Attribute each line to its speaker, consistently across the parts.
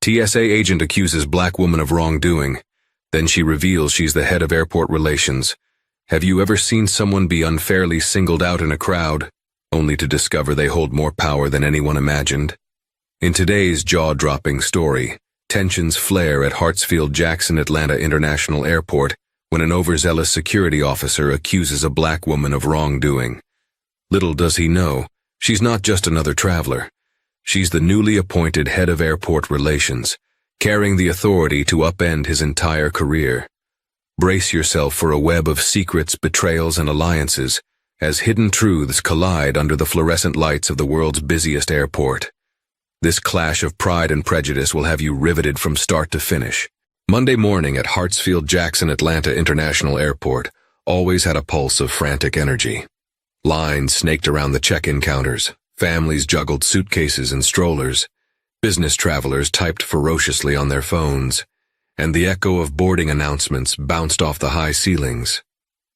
Speaker 1: TSA agent accuses black woman of wrongdoing. Then she reveals she's the head of airport relations. Have you ever seen someone be unfairly singled out in a crowd, only to discover they hold more power than anyone imagined? In today's jaw-dropping story, tensions flare at Hartsfield-Jackson Atlanta International Airport when an overzealous security officer accuses a black woman of wrongdoing. Little does he know, she's not just another traveler. She's the newly appointed head of airport relations, carrying the authority to upend his entire career. Brace yourself for a web of secrets, betrayals, and alliances as hidden truths collide under the fluorescent lights of the world's busiest airport. This clash of pride and prejudice will have you riveted from start to finish. Monday morning at Hartsfield-Jackson Atlanta International Airport always had a pulse of frantic energy. Lines snaked around the check-in counters, families juggled suitcases and strollers, business travelers typed ferociously on their phones, and the echo of boarding announcements bounced off the high ceilings.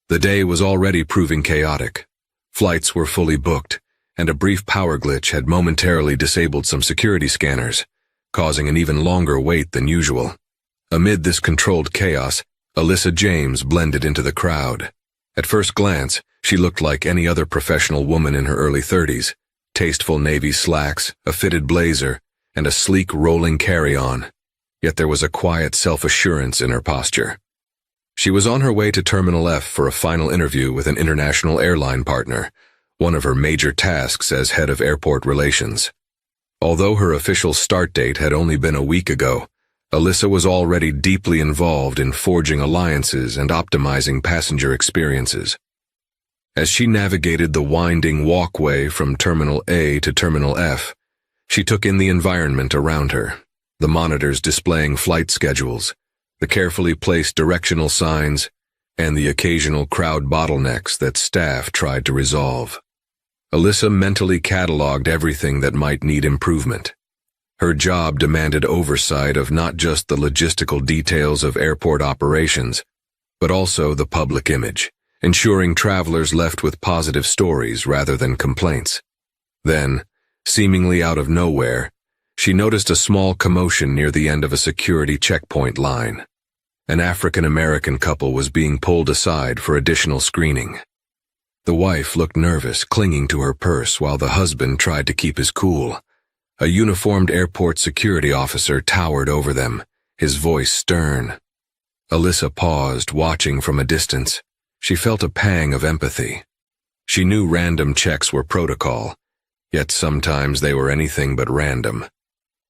Speaker 1: The day was already proving chaotic. Flights were fully booked, and a brief power glitch had momentarily disabled some security scanners, causing an even longer wait than usual. Amid this controlled chaos, Alyssa James blended into the crowd. At first glance, she looked like any other professional woman in her early 30s, tasteful navy slacks, a fitted blazer, and a sleek rolling carry-on. Yet there was a quiet self-assurance in her posture. She was on her way to Terminal F for a final interview with an international airline partner, one of her major tasks as head of airport relations. Although her official start date had only been a week ago, Alyssa was already deeply involved in forging alliances and optimizing passenger experiences. As she navigated the winding walkway from Terminal A to Terminal F, she took in the environment around her, the monitors displaying flight schedules, the carefully placed directional signs, and the occasional crowd bottlenecks that staff tried to resolve. Alyssa mentally cataloged everything that might need improvement. Her job demanded oversight of not just the logistical details of airport operations, but also the public image, ensuring travelers left with positive stories rather than complaints. Then, seemingly out of nowhere, she noticed a small commotion near the end of a security checkpoint line. An African-American couple was being pulled aside for additional screening. The wife looked nervous, clinging to her purse while the husband tried to keep his cool. A uniformed airport security officer towered over them, his voice stern. Alyssa paused, watching from a distance. She felt a pang of empathy. She knew random checks were protocol, yet sometimes they were anything but random.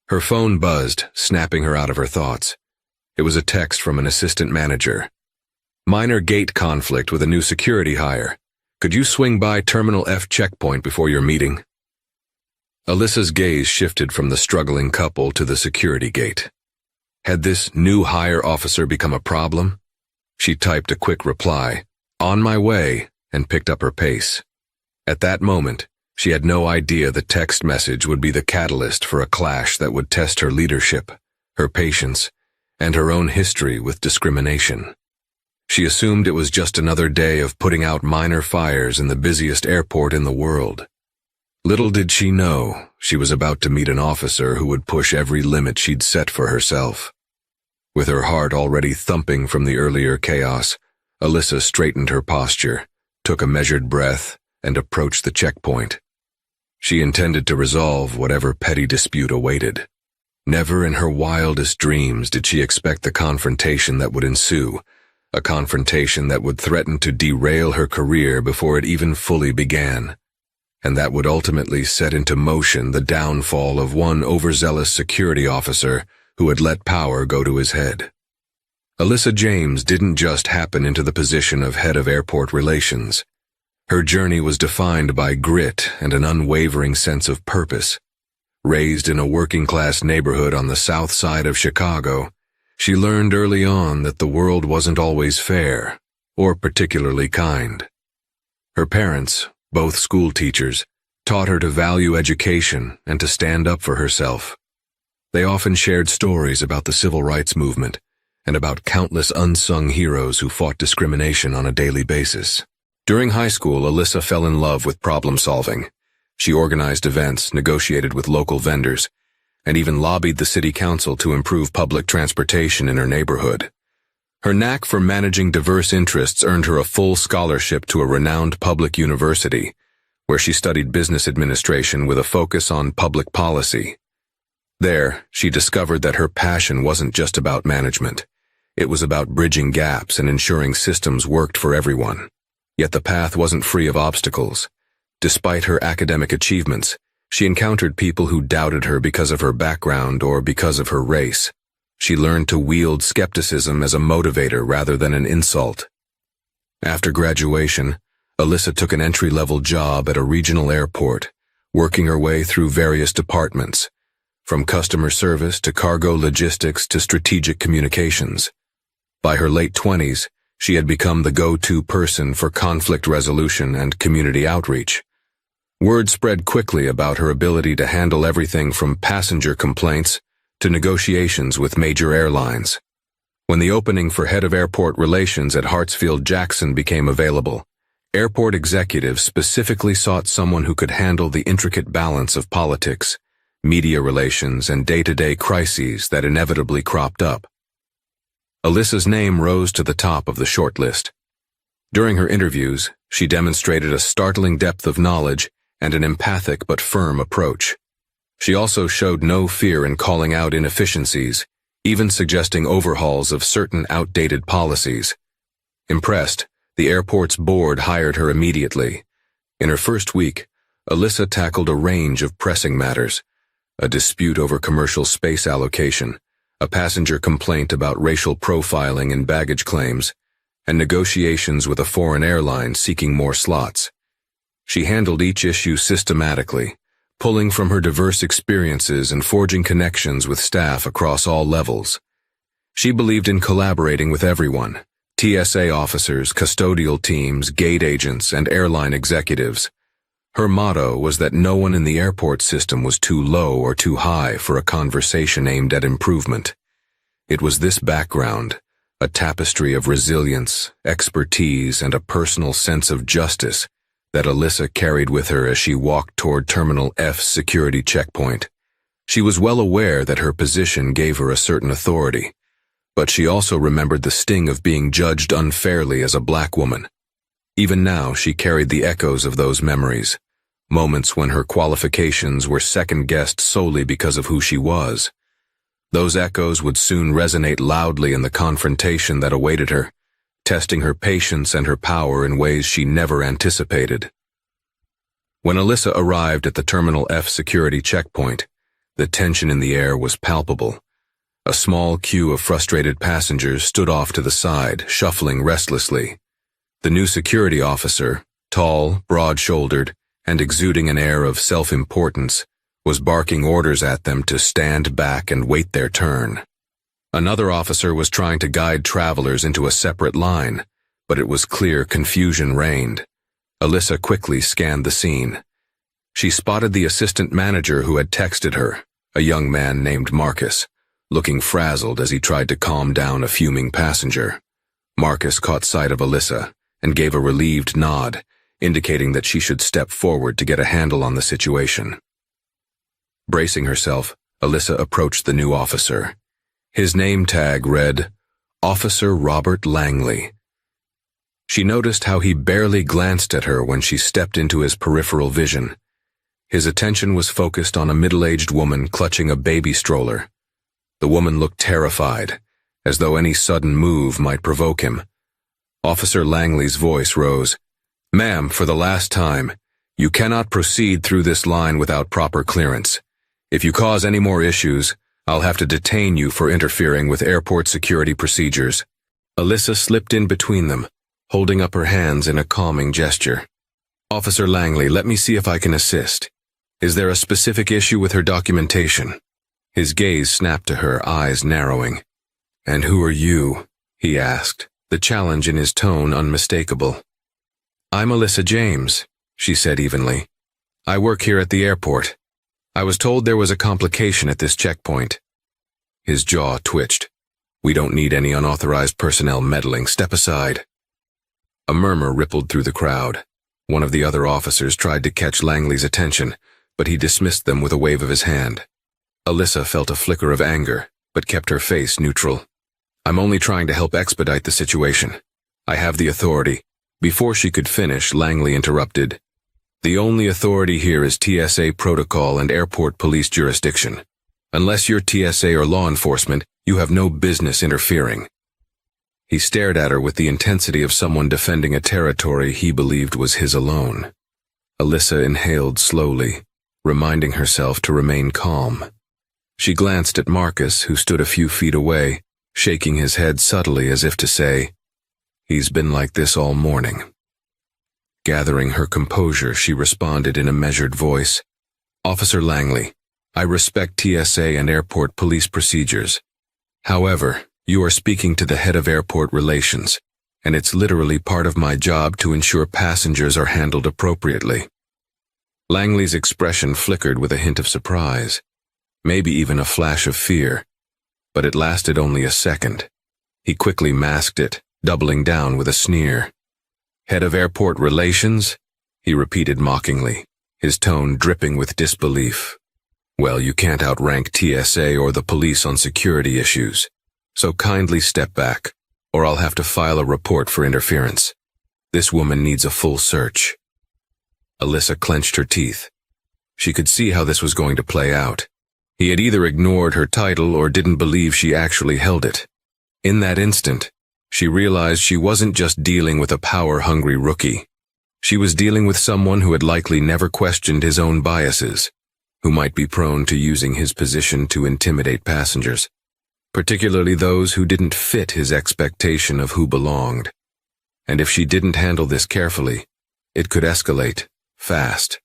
Speaker 1: Her phone buzzed, snapping her out of her thoughts. It was a text from an assistant manager. Minor gate conflict with a new security hire. Could you swing by Terminal F checkpoint before your meeting? Alyssa's gaze shifted from the struggling couple to the security gate. Had this new hire officer become a problem? She typed a quick reply, "On my way," and picked up her pace. At that moment, she had no idea the text message would be the catalyst for a clash that would test her leadership, her patience, and her own history with discrimination. She assumed it was just another day of putting out minor fires in the busiest airport in the world. Little did she know, she was about to meet an officer who would push every limit she'd set for herself. With her heart already thumping from the earlier chaos, Alyssa straightened her posture, took a measured breath, and approached the checkpoint. She intended to resolve whatever petty dispute awaited. Never in her wildest dreams did she expect the confrontation that would ensue, a confrontation that would threaten to derail her career before it even fully began, and that would ultimately set into motion the downfall of one overzealous security officer who had let power go to his head. Alyssa James didn't just happen into the position of head of airport relations. Her journey was defined by grit and an unwavering sense of purpose. Raised in a working-class neighborhood on the south side of Chicago, she learned early on that the world wasn't always fair or particularly kind. Her parents, both school teachers, taught her to value education and to stand up for herself. They often shared stories about the civil rights movement and about countless unsung heroes who fought discrimination on a daily basis. During high school, Alyssa fell in love with problem solving. She organized events, negotiated with local vendors, and even lobbied the city council to improve public transportation in her neighborhood. Her knack for managing diverse interests earned her a full scholarship to a renowned public university, where she studied business administration with a focus on public policy. There, she discovered that her passion wasn't just about management. It was about bridging gaps and ensuring systems worked for everyone. Yet the path wasn't free of obstacles. Despite her academic achievements, she encountered people who doubted her because of her background or because of her race. She learned to wield skepticism as a motivator rather than an insult. After graduation, Alyssa took an entry-level job at a regional airport, working her way through various departments, from customer service to cargo logistics to strategic communications. By her late 20s, she had become the go-to person for conflict resolution and community outreach. Word spread quickly about her ability to handle everything from passenger complaints to negotiations with major airlines. When the opening for head of airport relations at Hartsfield-Jackson became available, airport executives specifically sought someone who could handle the intricate balance of politics, media relations, and day-to-day crises that inevitably cropped up. Alyssa's name rose to the top of the shortlist. During her interviews, she demonstrated a startling depth of knowledge and an empathic but firm approach. She also showed no fear in calling out inefficiencies, even suggesting overhauls of certain outdated policies. Impressed, the airport's board hired her immediately. In her first week, Alyssa tackled a range of pressing matters: a dispute over commercial space allocation, a passenger complaint about racial profiling in baggage claims, and negotiations with a foreign airline seeking more slots. She handled each issue systematically, pulling from her diverse experiences and forging connections with staff across all levels. She believed in collaborating with everyone: TSA officers, custodial teams, gate agents, and airline executives. Her motto was that no one in the airport system was too low or too high for a conversation aimed at improvement. It was this background, a tapestry of resilience, expertise, and a personal sense of justice, that Alyssa carried with her as she walked toward Terminal F's security checkpoint. She was well aware that her position gave her a certain authority, but she also remembered the sting of being judged unfairly as a black woman. Even now, she carried the echoes of those memories, moments when her qualifications were second-guessed solely because of who she was. Those echoes would soon resonate loudly in the confrontation that awaited her, testing her patience and her power in ways she never anticipated. When Alyssa arrived at the Terminal F security checkpoint, the tension in the air was palpable. A small queue of frustrated passengers stood off to the side, shuffling restlessly. The new security officer, tall, broad-shouldered, and exuding an air of self-importance, was barking orders at them to stand back and wait their turn. Another officer was trying to guide travelers into a separate line, but it was clear confusion reigned. Alyssa quickly scanned the scene. She spotted the assistant manager who had texted her, a young man named Marcus, looking frazzled as he tried to calm down a fuming passenger. Marcus caught sight of Alyssa and gave a relieved nod, indicating that she should step forward to get a handle on the situation. Bracing herself, Alyssa approached the new officer. His name tag read, Officer Robert Langley. She noticed how he barely glanced at her when she stepped into his peripheral vision. His attention was focused on a middle-aged woman clutching a baby stroller. The woman looked terrified, as though any sudden move might provoke him. Officer Langley's voice rose. "Ma'am, for the last time, you cannot proceed through this line without proper clearance. If you cause any more issues, I'll have to detain you for interfering with airport security procedures." Alyssa slipped in between them, holding up her hands in a calming gesture. "Officer Langley, let me see if I can assist. Is there a specific issue with her documentation?" His gaze snapped to her, eyes narrowing. "And who are you?" he asked, the challenge in his tone unmistakable. "I'm Alyssa James," she said evenly. "I work here at the airport. I was told there was a complication at this checkpoint." His jaw twitched. "We don't need any unauthorized personnel meddling. Step aside." A murmur rippled through the crowd. One of the other officers tried to catch Langley's attention, but he dismissed them with a wave of his hand. Alyssa felt a flicker of anger, but kept her face neutral. I'm only trying to help expedite the situation. I have the authority. Before she could finish, Langley interrupted. The only authority here is TSA protocol and airport police jurisdiction. Unless you're TSA or law enforcement, you have no business interfering. He stared at her with the intensity of someone defending a territory he believed was his alone. Alyssa inhaled slowly, reminding herself to remain calm. She glanced at Marcus, who stood a few feet away, shaking his head subtly as if to say, "He's been like this all morning." Gathering her composure, she responded in a measured voice, "Officer Langley, I respect TSA and airport police procedures. However, you are speaking to the head of airport relations, and it's literally part of my job to ensure passengers are handled appropriately." Langley's expression flickered with a hint of surprise, maybe even a flash of fear, but it lasted only a second. He quickly masked it, doubling down with a sneer. "Head of airport relations?" he repeated mockingly, his tone dripping with disbelief. "Well, you can't outrank TSA or the police on security issues, so kindly step back, or I'll have to file a report for interference. This woman needs a full search." Alyssa clenched her teeth. She could see how this was going to play out. He had either ignored her title or didn't believe she actually held it. In that instant, she realized she wasn't just dealing with a power-hungry rookie. She was dealing with someone who had likely never questioned his own biases, who might be prone to using his position to intimidate passengers, particularly those who didn't fit his expectation of who belonged. And if she didn't handle this carefully, it could escalate fast.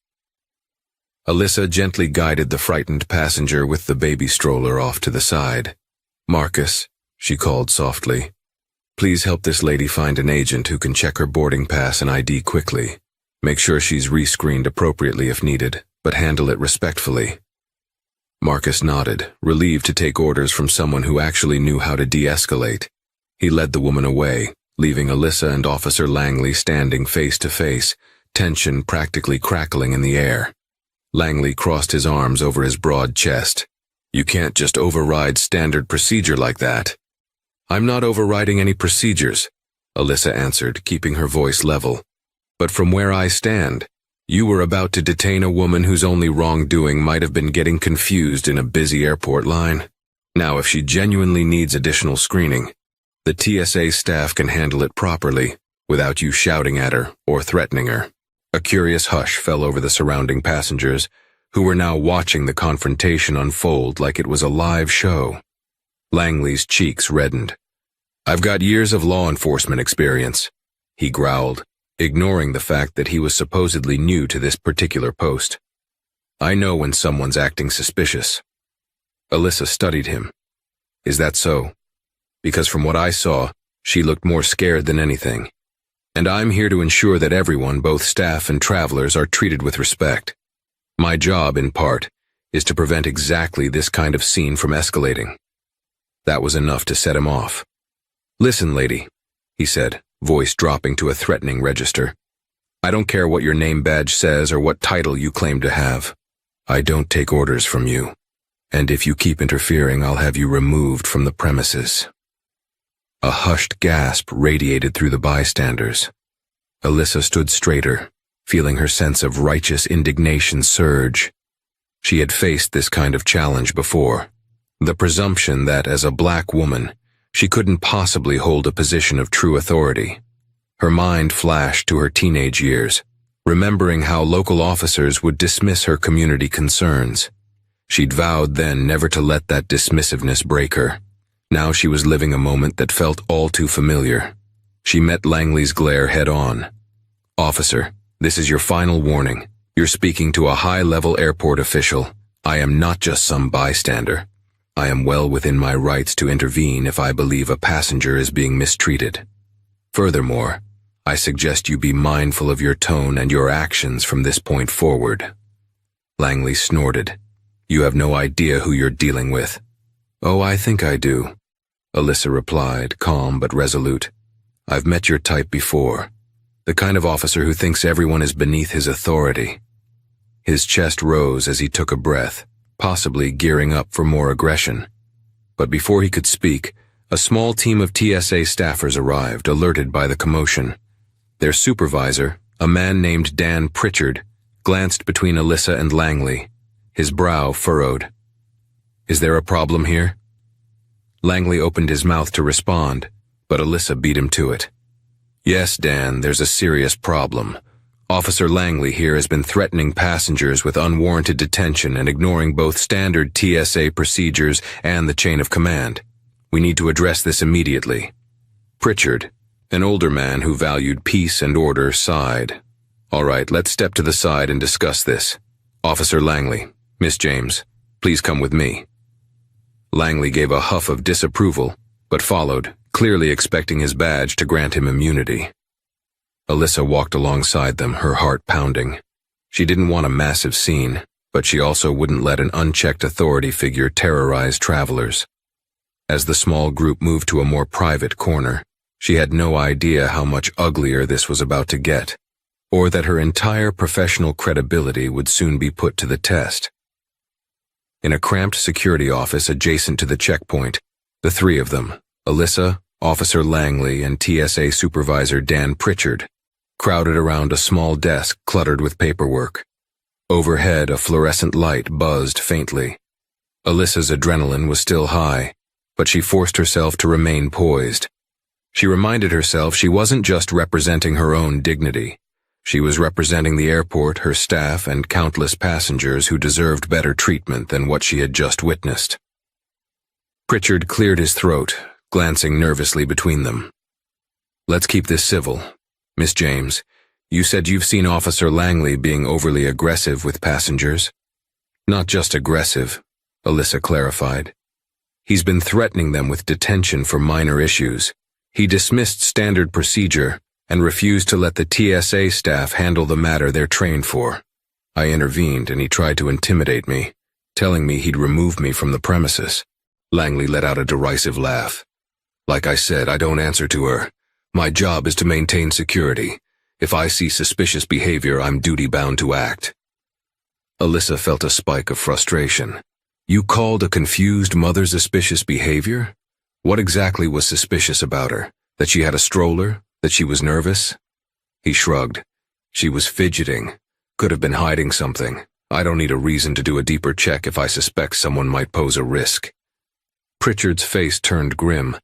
Speaker 1: Alyssa gently guided the frightened passenger with the baby stroller off to the side. "Marcus," she called softly, "please help this lady find an agent who can check her boarding pass and ID quickly. Make sure she's rescreened appropriately if needed, but handle it respectfully." Marcus nodded, relieved to take orders from someone who actually knew how to de-escalate. He led the woman away, leaving Alyssa and Officer Langley standing face to face, tension practically crackling in the air. Langley crossed his arms over his broad chest. "You can't just override standard procedure like that." "I'm not overriding any procedures," Alyssa answered, keeping her voice level. "But from where I stand, you were about to detain a woman whose only wrongdoing might have been getting confused in a busy airport line. Now, if she genuinely needs additional screening, the TSA staff can handle it properly, without you shouting at her or threatening her." A curious hush fell over the surrounding passengers, who were now watching the confrontation unfold like it was a live show. Langley's cheeks reddened. "I've got years of law enforcement experience," he growled, ignoring the fact that he was supposedly new to this particular post. "I know when someone's acting suspicious." Alyssa studied him. "Is that so? Because from what I saw, she looked more scared than anything. And I'm here to ensure that everyone, both staff and travelers, are treated with respect. My job, in part, is to prevent exactly this kind of scene from escalating." That was enough to set him off. "Listen, lady," he said, voice dropping to a threatening register. "I don't care what your name badge says or what title you claim to have. I don't take orders from you. And if you keep interfering, I'll have you removed from the premises." A hushed gasp radiated through the bystanders. Alyssa stood straighter, feeling her sense of righteous indignation surge. She had faced this kind of challenge before, the presumption that, as a black woman, she couldn't possibly hold a position of true authority. Her mind flashed to her teenage years, remembering how local officers would dismiss her community concerns. She'd vowed then never to let that dismissiveness break her. Now she was living a moment that felt all too familiar. She met Langley's glare head-on. "Officer, this is your final warning. You're speaking to a high-level airport official. I am not just some bystander. I am well within my rights to intervene if I believe a passenger is being mistreated. Furthermore, I suggest you be mindful of your tone and your actions from this point forward." Langley snorted. "You have no idea who you're dealing with." "Oh, I think I do," Alyssa replied, calm but resolute. "I've met your type before. The kind of officer who thinks everyone is beneath his authority." His chest rose as he took a breath, possibly gearing up for more aggression. But before he could speak, a small team of TSA staffers arrived, alerted by the commotion. Their supervisor, a man named Dan Pritchard, glanced between Alyssa and Langley, his brow furrowed. "Is there a problem here?" Langley opened his mouth to respond, but Alyssa beat him to it. "Yes, Dan, there's a serious problem. Officer Langley here has been threatening passengers with unwarranted detention and ignoring both standard TSA procedures and the chain of command. We need to address this immediately." Pritchard, an older man who valued peace and order, sighed. "All right, let's step to the side and discuss this. Officer Langley, Miss James, please come with me." Langley gave a huff of disapproval, but followed, clearly expecting his badge to grant him immunity. Alyssa walked alongside them, her heart pounding. She didn't want a massive scene, but she also wouldn't let an unchecked authority figure terrorize travelers. As the small group moved to a more private corner, she had no idea how much uglier this was about to get, or that her entire professional credibility would soon be put to the test. In a cramped security office adjacent to the checkpoint, the three of them, Alyssa, Officer Langley, and TSA Supervisor Dan Pritchard, crowded around a small desk cluttered with paperwork. Overhead, a fluorescent light buzzed faintly. Alyssa's adrenaline was still high, but she forced herself to remain poised. She reminded herself she wasn't just representing her own dignity. She was representing the airport, her staff, and countless passengers who deserved better treatment than what she had just witnessed. Pritchard cleared his throat, glancing nervously between them. "Let's keep this civil. Miss James, you said you've seen Officer Langley being overly aggressive with passengers." "Not just aggressive," Alyssa clarified. "He's been threatening them with detention for minor issues. He dismissed standard procedure and refused to let the TSA staff handle the matter they're trained for. I intervened and he tried to intimidate me, telling me he'd remove me from the premises." Langley let out a derisive laugh. "Like I said, I don't answer to her. My job is to maintain security. If I see suspicious behavior, I'm duty-bound to act." Alyssa felt a spike of frustration. "You called a confused mother suspicious behavior? What exactly was suspicious about her? That she had a stroller? That she was nervous?" He shrugged. "She was fidgeting. Could have been hiding something. I don't need a reason to do a deeper check if I suspect someone might pose a risk." Pritchard's face turned grim.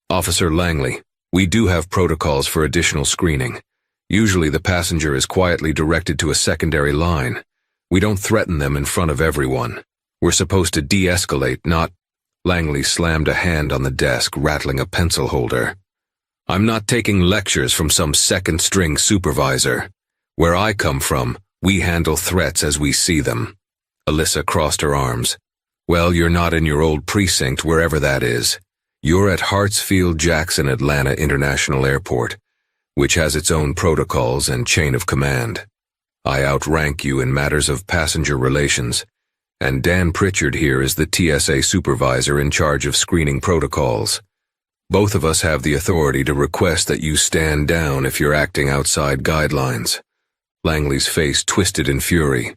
Speaker 1: "Officer Langley, we do have protocols for additional screening. Usually the passenger is quietly directed to a secondary line. We don't threaten them in front of everyone. We're supposed to de-escalate, not—" Langley slammed a hand on the desk, rattling a pencil holder. "I'm not taking lectures from some second-string supervisor. Where I come from, we handle threats as we see them." Alyssa crossed her arms. "Well, you're not in your old precinct, wherever that is. You're at Hartsfield-Jackson Atlanta International Airport, which has its own protocols and chain of command. I outrank you in matters of passenger relations, and Dan Pritchard here is the TSA supervisor in charge of screening protocols. Both of us have the authority to request that you stand down if you're acting outside guidelines." Langley's face twisted in fury.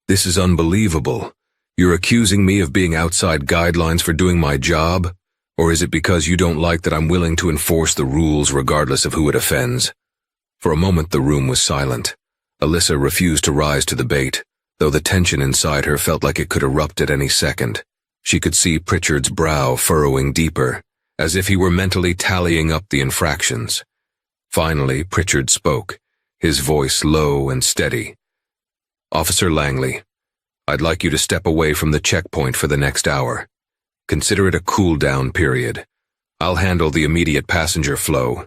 Speaker 1: "This is unbelievable. You're accusing me of being outside guidelines for doing my job? Or is it because you don't like that I'm willing to enforce the rules regardless of who it offends?" For a moment the room was silent. Alyssa refused to rise to the bait, though the tension inside her felt like it could erupt at any second. She could see Pritchard's brow furrowing deeper, as if he were mentally tallying up the infractions. Finally, Pritchard spoke, his voice low and steady. "Officer Langley, I'd like you to step away from the checkpoint for the next hour. Consider it a cool-down period. I'll handle the immediate passenger flow.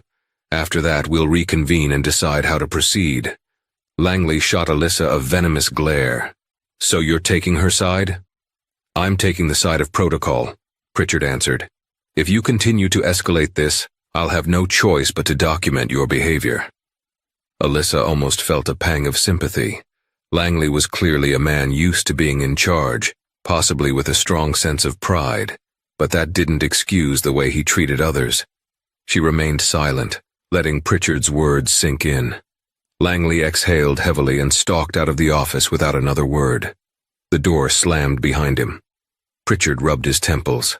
Speaker 1: After that, we'll reconvene and decide how to proceed." Langley shot Alyssa a venomous glare. "So you're taking her side?" "I'm taking the side of protocol," Pritchard answered. "If you continue to escalate this, I'll have no choice but to document your behavior." Alyssa almost felt a pang of sympathy. Langley was clearly a man used to being in charge, possibly with a strong sense of pride, but that didn't excuse the way he treated others. She remained silent, letting Pritchard's words sink in. Langley exhaled heavily and stalked out of the office without another word. The door slammed behind him. Pritchard rubbed his temples.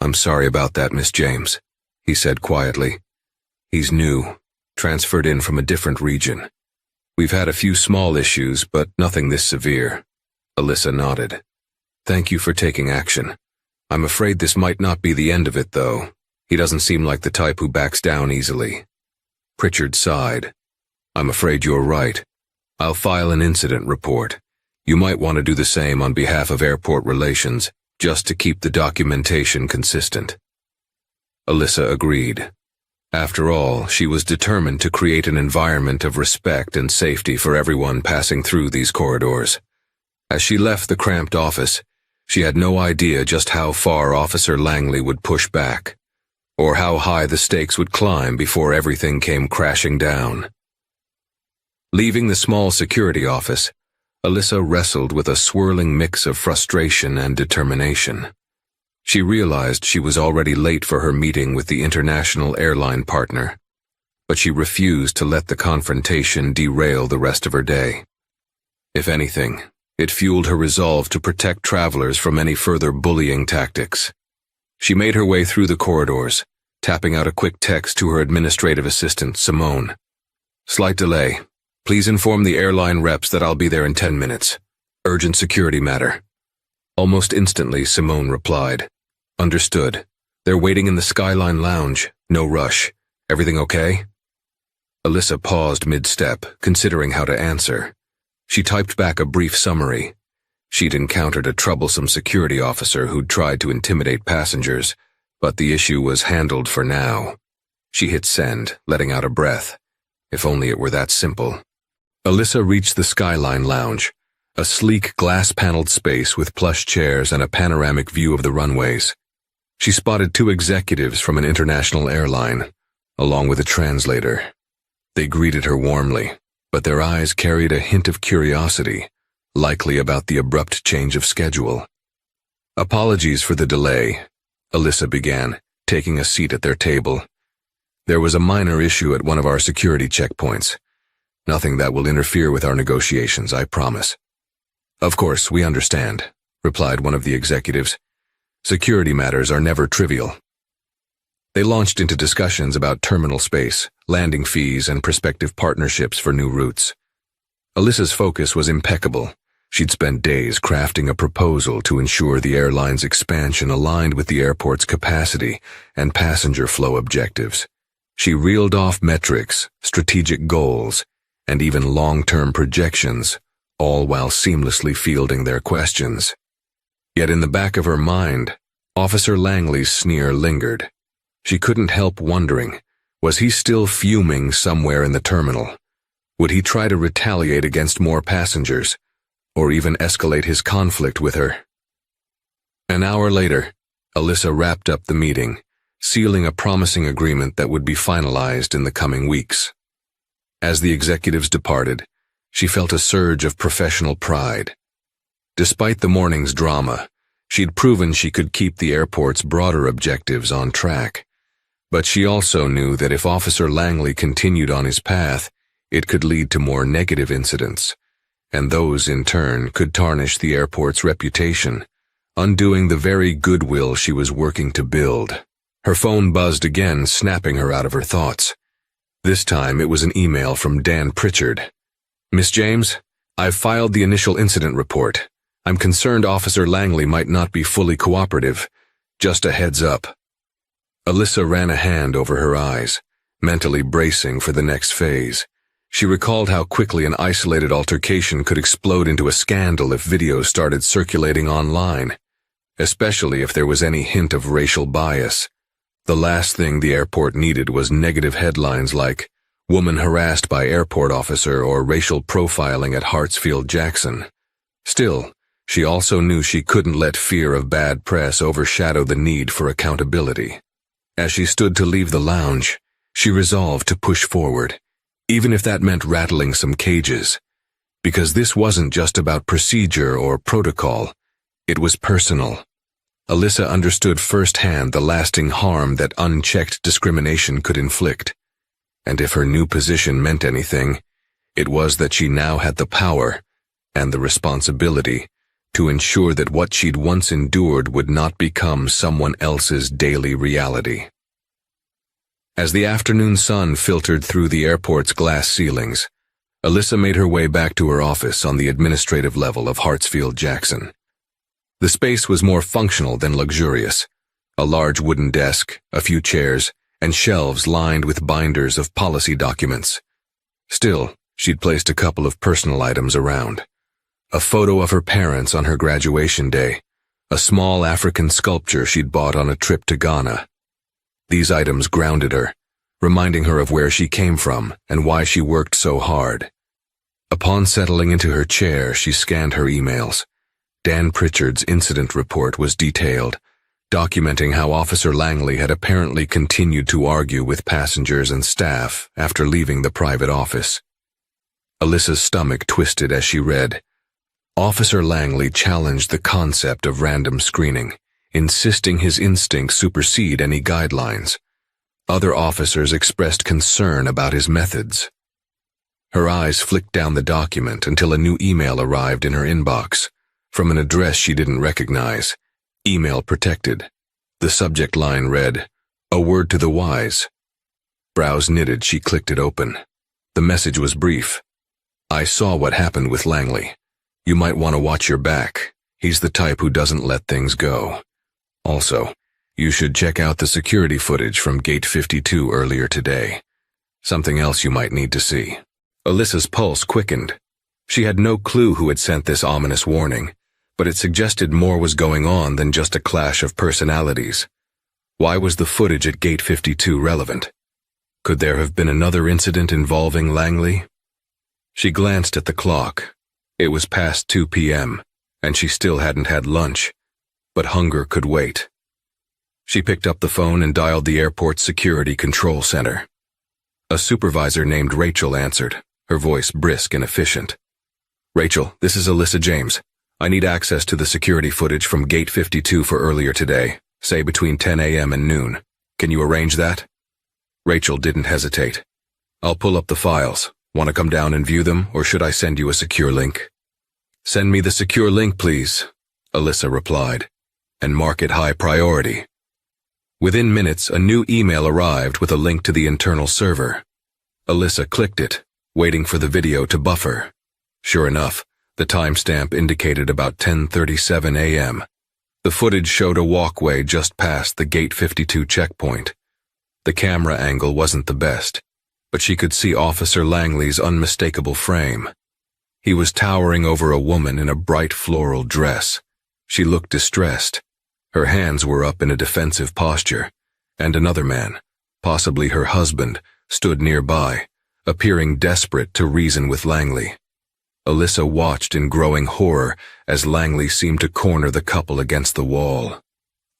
Speaker 1: "I'm sorry about that, Miss James," he said quietly. "He's new, transferred in from a different region. We've had a few small issues, but nothing this severe." Alyssa nodded. "Thank you for taking action. I'm afraid this might not be the end of it, though. He doesn't seem like the type who backs down easily." Pritchard sighed. "I'm afraid you're right. I'll file an incident report. You might want to do the same on behalf of airport relations, just to keep the documentation consistent." Alyssa agreed. After all, she was determined to create an environment of respect and safety for everyone passing through these corridors. As she left the cramped office, she had no idea just how far Officer Langley would push back, or how high the stakes would climb before everything came crashing down. Leaving the small security office, Alyssa wrestled with a swirling mix of frustration and determination. She realized she was already late for her meeting with the international airline partner, but she refused to let the confrontation derail the rest of her day. If anything, it fueled her resolve to protect travelers from any further bullying tactics. She made her way through the corridors, tapping out a quick text to her administrative assistant, Simone. "Slight delay. Please inform the airline reps that I'll be there in 10 minutes. Urgent security matter." Almost instantly, Simone replied. "Understood. They're waiting in the Skyline Lounge. No rush. Everything okay?" Alyssa paused mid-step, considering how to answer. She typed back a brief summary. She'd encountered a troublesome security officer who'd tried to intimidate passengers, but the issue was handled for now. She hit send, letting out a breath. If only it were that simple. Alyssa reached the Skyline Lounge, a sleek glass-paneled space with plush chairs and a panoramic view of the runways. She spotted two executives from an international airline, along with a translator. They greeted her warmly, but their eyes carried a hint of curiosity, likely about the abrupt change of schedule. "Apologies for the delay," Alyssa began, taking a seat at their table. "There was a minor issue at one of our security checkpoints. Nothing that will interfere with our negotiations, I promise." "Of course, we understand," replied one of the executives. "Security matters are never trivial." They launched into discussions about terminal space, landing fees, and prospective partnerships for new routes. Alyssa's focus was impeccable. She'd spent days crafting a proposal to ensure the airline's expansion aligned with the airport's capacity and passenger flow objectives. She reeled off metrics, strategic goals, and even long-term projections, all while seamlessly fielding their questions. Yet in the back of her mind, Officer Langley's sneer lingered. She couldn't help wondering, was he still fuming somewhere in the terminal? Would he try to retaliate against more passengers, or even escalate his conflict with her? An hour later, Alyssa wrapped up the meeting, sealing a promising agreement that would be finalized in the coming weeks. As the executives departed, she felt a surge of professional pride. Despite the morning's drama, she'd proven she could keep the airport's broader objectives on track. But she also knew that if Officer Langley continued on his path, it could lead to more negative incidents, and those, in turn, could tarnish the airport's reputation, undoing the very goodwill she was working to build. Her phone buzzed again, snapping her out of her thoughts. This time it was an email from Dan Pritchard. "Miss James, I've filed the initial incident report. I'm concerned Officer Langley might not be fully cooperative. Just a heads up." Alyssa ran a hand over her eyes, mentally bracing for the next phase. She recalled how quickly an isolated altercation could explode into a scandal if videos started circulating online, especially if there was any hint of racial bias. The last thing the airport needed was negative headlines like, "Woman harassed by airport officer" or "Racial profiling at Hartsfield-Jackson." Still, she also knew she couldn't let fear of bad press overshadow the need for accountability. As she stood to leave the lounge, she resolved to push forward, even if that meant rattling some cages. Because this wasn't just about procedure or protocol, it was personal. Alyssa understood firsthand the lasting harm that unchecked discrimination could inflict. And if her new position meant anything, it was that she now had the power and the responsibility to ensure that what she'd once endured would not become someone else's daily reality. As the afternoon sun filtered through the airport's glass ceilings, Alyssa made her way back to her office on the administrative level of Hartsfield-Jackson. The space was more functional than luxurious. A large wooden desk, a few chairs, and shelves lined with binders of policy documents. Still, she'd placed a couple of personal items around. A photo of her parents on her graduation day, a small African sculpture she'd bought on a trip to Ghana. These items grounded her, reminding her of where she came from and why she worked so hard. Upon settling into her chair, she scanned her emails. Dan Pritchard's incident report was detailed, documenting how Officer Langley had apparently continued to argue with passengers and staff after leaving the private office. Alyssa's stomach twisted as she read. Officer Langley challenged the concept of random screening, insisting his instincts supersede any guidelines. Other officers expressed concern about his methods. Her eyes flicked down the document until a new email arrived in her inbox, from an address she didn't recognize. Email protected. The subject line read, "A word to the wise." Brows knitted, she clicked it open. The message was brief. "I saw what happened with Langley. You might want to watch your back. He's the type who doesn't let things go. Also, you should check out the security footage from Gate 52 earlier today. Something else you might need to see." Alyssa's pulse quickened. She had no clue who had sent this ominous warning, but it suggested more was going on than just a clash of personalities. Why was the footage at Gate 52 relevant? Could there have been another incident involving Langley? She glanced at the clock. It was past 2 p.m., and she still hadn't had lunch, but hunger could wait. She picked up the phone and dialed the airport's security control center. A supervisor named Rachel answered, her voice brisk and efficient. "Rachel, this is Alyssa James. I need access to the security footage from Gate 52 for earlier today, say between 10 a.m. and noon. Can you arrange that?" Rachel didn't hesitate. "I'll pull up the files. Want to come down and view them, or should I send you a secure link?" "Send me the secure link, please," Alyssa replied, "and mark it high priority." Within minutes, a new email arrived with a link to the internal server. Alyssa clicked it, waiting for the video to buffer. Sure enough, the timestamp indicated about 10:37 a.m. The footage showed a walkway just past the Gate 52 checkpoint. The camera angle wasn't the best, but she could see Officer Langley's unmistakable frame. He was towering over a woman in a bright floral dress. She looked distressed. Her hands were up in a defensive posture, and another man, possibly her husband, stood nearby, appearing desperate to reason with Langley. Alyssa watched in growing horror as Langley seemed to corner the couple against the wall.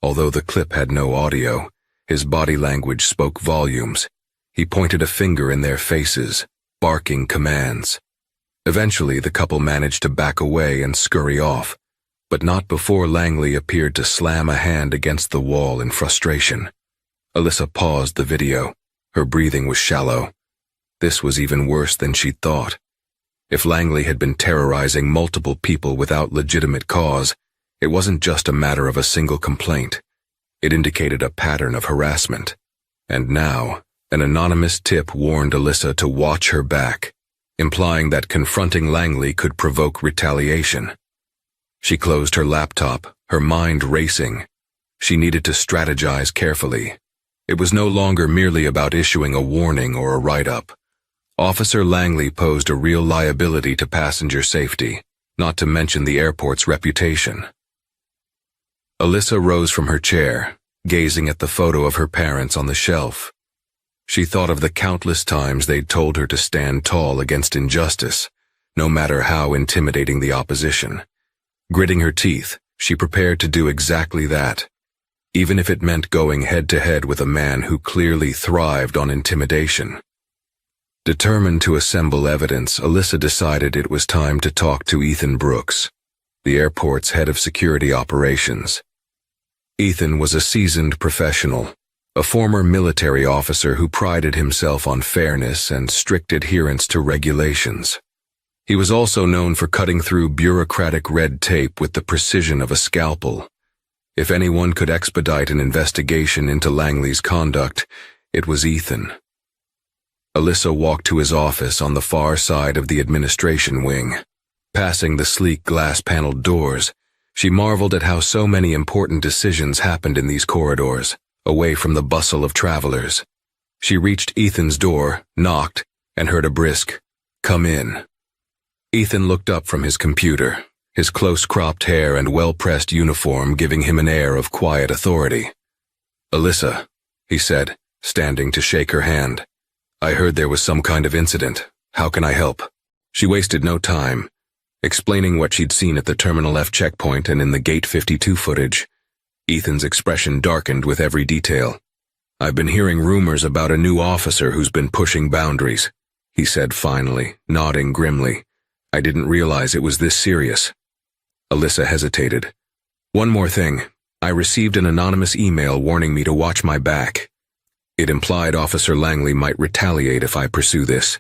Speaker 1: Although the clip had no audio, his body language spoke volumes. He pointed a finger in their faces, barking commands. Eventually, the couple managed to back away and scurry off, but not before Langley appeared to slam a hand against the wall in frustration. Alyssa paused the video. Her breathing was shallow. This was even worse than she'd thought. If Langley had been terrorizing multiple people without legitimate cause, it wasn't just a matter of a single complaint. It indicated a pattern of harassment. And now, an anonymous tip warned Alyssa to watch her back, implying that confronting Langley could provoke retaliation. She closed her laptop, her mind racing. She needed to strategize carefully. It was no longer merely about issuing a warning or a write-up. Officer Langley posed a real liability to passenger safety, not to mention the airport's reputation. Alyssa rose from her chair, gazing at the photo of her parents on the shelf. She thought of the countless times they'd told her to stand tall against injustice, no matter how intimidating the opposition. Gritting her teeth, she prepared to do exactly that, even if it meant going head-to-head with a man who clearly thrived on intimidation. Determined to assemble evidence, Alyssa decided it was time to talk to Ethan Brooks, the airport's head of security operations. Ethan was a seasoned professional, a former military officer who prided himself on fairness and strict adherence to regulations. He was also known for cutting through bureaucratic red tape with the precision of a scalpel. If anyone could expedite an investigation into Langley's conduct, it was Ethan. Alyssa walked to his office on the far side of the administration wing. Passing the sleek glass-paneled doors, she marveled at how so many important decisions happened in these corridors, away from the bustle of travelers. She reached Ethan's door, knocked, and heard a brisk, "Come in." Ethan looked up from his computer, his close-cropped hair and well-pressed uniform giving him an air of quiet authority. "Alyssa," he said, standing to shake her hand. "I heard there was some kind of incident. How can I help?" She wasted no time, explaining what she'd seen at the Terminal F checkpoint and in the Gate 52 footage. Ethan's expression darkened with every detail. "I've been hearing rumors about a new officer who's been pushing boundaries," he said finally, nodding grimly. "I didn't realize it was this serious." Alyssa hesitated. "One more thing. I received an anonymous email warning me to watch my back. It implied Officer Langley might retaliate if I pursue this."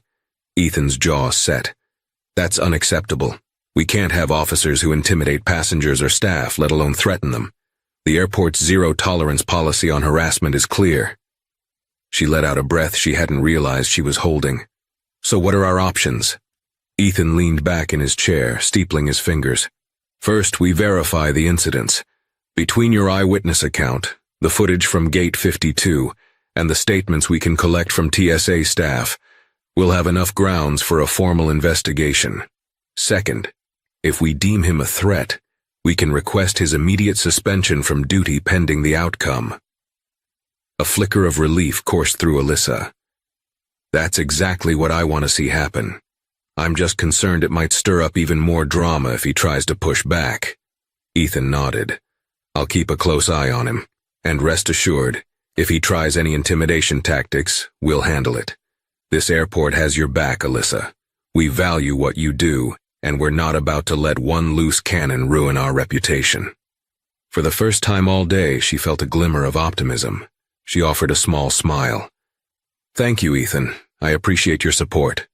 Speaker 1: Ethan's jaw set. "That's unacceptable. We can't have officers who intimidate passengers or staff, let alone threaten them. The airport's zero-tolerance policy on harassment is clear." She let out a breath she hadn't realized she was holding. "So what are our options?" Ethan leaned back in his chair, steepling his fingers. "First, we verify the incidents. Between your eyewitness account, the footage from Gate 52, and the statements we can collect from TSA staff, we'll have enough grounds for a formal investigation. Second, if we deem him a threat, we can request his immediate suspension from duty pending the outcome." A flicker of relief coursed through Alyssa. "That's exactly what I want to see happen. I'm just concerned it might stir up even more drama if he tries to push back." Ethan nodded. "I'll keep a close eye on him, and rest assured, if he tries any intimidation tactics, we'll handle it. This airport has your back, Alyssa. We value what you do, and we're not about to let one loose cannon ruin our reputation." For the first time all day, she felt a glimmer of optimism. She offered a small smile. "Thank you, Ethan. I appreciate your support."